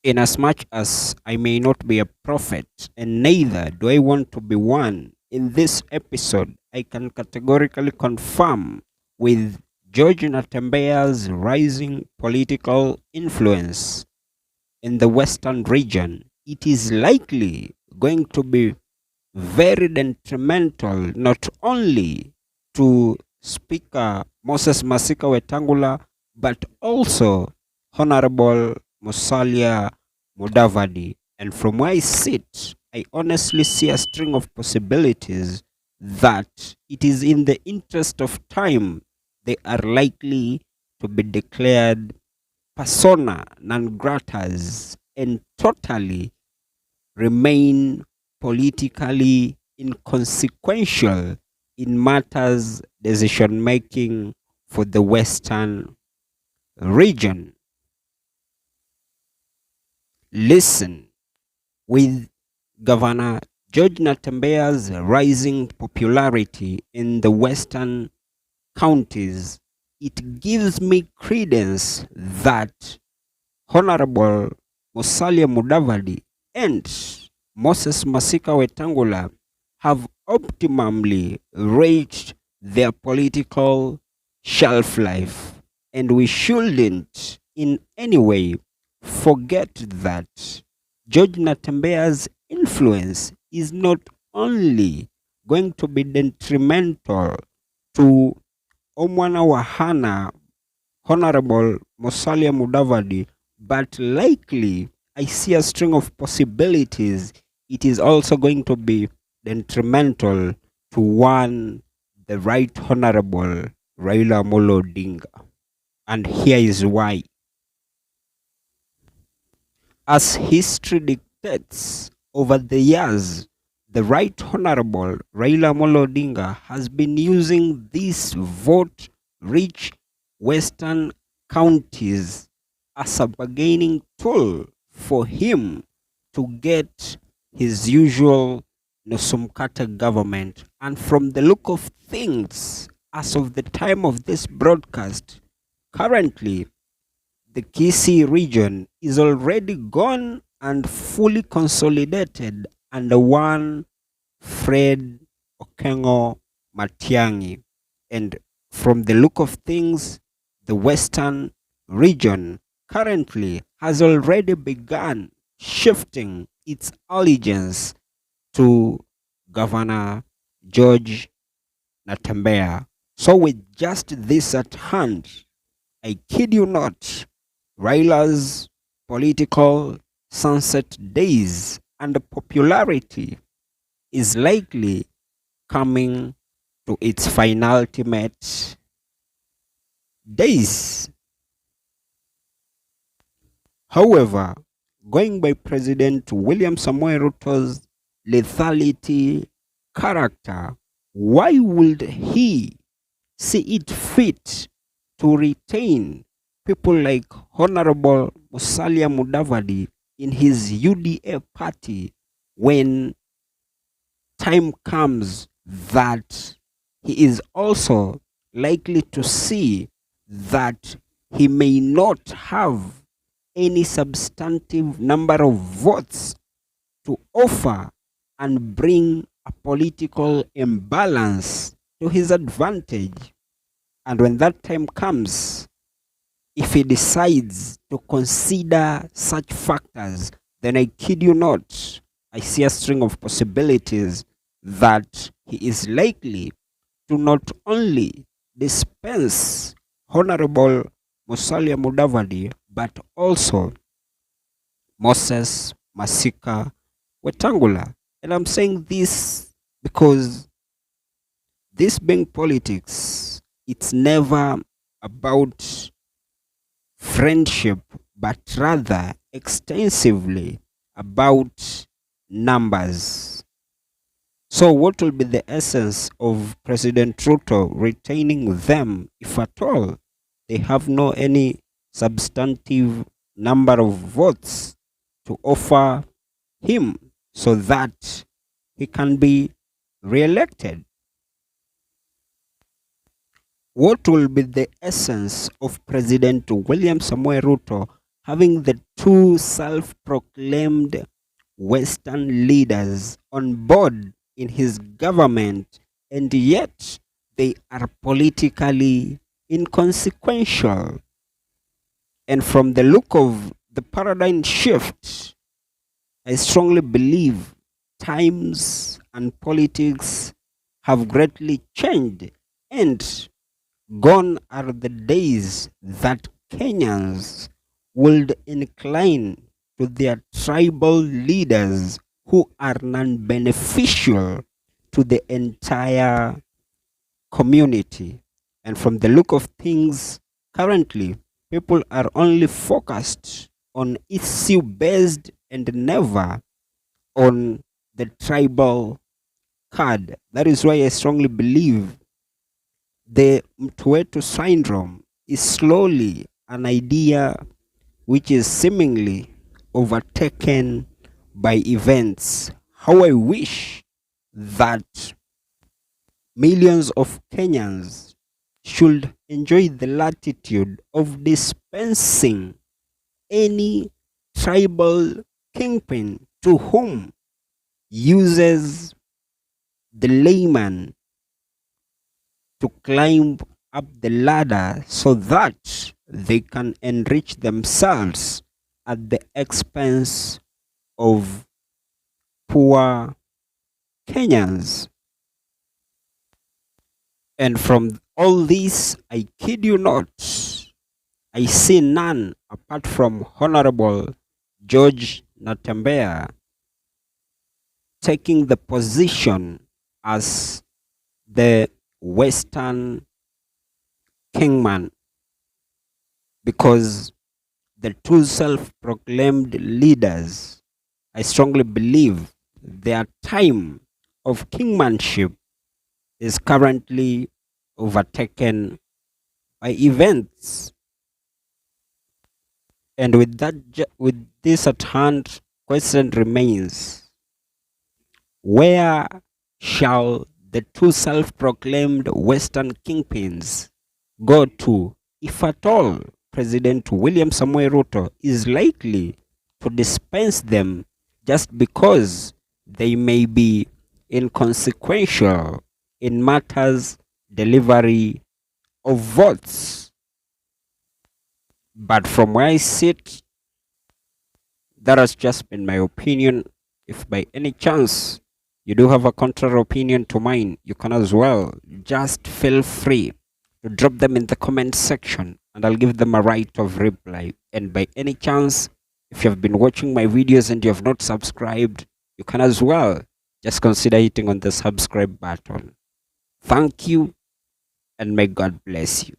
Inasmuch as I may not be a prophet, and neither do I want to be one, in this episode I can categorically confirm with George Natembea's rising political influence in the Western region, it is likely going to be very detrimental not only to Speaker Moses Masika Wetangula but also Honorable Musalia Mudavadi. And from where I sit, I honestly see a string of possibilities that it is in the interest of time they are likely to be declared persona non gratas and totally remain politically inconsequential in matters decision making for the Western region. Listen, with Governor George Natembea's rising popularity in the Western counties, it gives me credence that Honorable Musalia Mudavadi and Moses Masika Wetangula have optimally reached their political shelf life, and we shouldn't in any way forget that George Natembea's influence is not only going to be detrimental to Omwana Wahana, Honorable Musalia Mudavadi, but likely I see a string of possibilities. It is also going to be detrimental to one, the Right Honorable Raila Amolo Odinga. And here is why. As history dictates, over the years, the Right Honorable Raila Amolo Odinga has been using these vote-rich Western counties as a bargaining tool for him to get his usual Nosumkata government. And from the look of things, as of the time of this broadcast, currently the Kisii region is already gone and fully consolidated under one Fred Okengo Matiang'i. And from the look of things, the Western region currently has already begun shifting its allegiance to Governor George Natembea. So with just this at hand, I kid you not, Raila's political sunset days and popularity is likely coming to its finaltimate days. However, going by President William Samoei Ruto's lethality character, why would he see it fit to retain people like Honorable Musalia Mudavadi in his UDA party when time comes that he is also likely to see that he may not have any substantive number of votes to offer and bring a political imbalance to his advantage? And when that time comes, if he decides to consider such factors, then I kid you not, I see a string of possibilities that he is likely to not only dispense Honorable Musalia Mudavadi, but also Moses Masika Wetangula. And I'm saying this because this being politics, it's never about friendship, but rather extensively about numbers. So what will be the essence of President Ruto retaining them, if at all they have no any substantive number of votes to offer him so that he can be re-elected? What will be the essence of President William Samoei Ruto having the two self-proclaimed Western leaders on board in his government, and yet they are politically inconsequential. And from the look of the paradigm shift, I strongly believe times and politics have greatly changed, and gone are the days that Kenyans would incline to their tribal leaders who are non beneficial to the entire community. And from the look of things, currently, people are only focused on issue based and never on the tribal card. That is why I strongly believe the Mtwetu syndrome is slowly an idea which is seemingly overtaken by events. How I wish that millions of Kenyans should enjoy the latitude of dispensing any tribal kingpin to whom uses the layman to climb up the ladder so that they can enrich themselves at the expense of poor Kenyans. And from all this, I kid you not, I see none apart from Honorable George Natembea taking the position as the Western kingman, because the two self-proclaimed leaders, I strongly believe their time of kingmanship is currently overtaken by events. And with with this at hand, question remains: where shall the two self-proclaimed Western kingpins go to, if at all President William Samoei Ruto is likely to dispense them just because they may be inconsequential in matters delivery of votes? But from where I sit, that has just been my opinion. If by any chance you do have a contrary opinion to mine, you can as well just feel free to drop them in the comment section and I'll give them a right of reply. And by any chance, if you have been watching my videos and you have not subscribed, you can as well just consider hitting on the subscribe button. Thank you and may God bless you.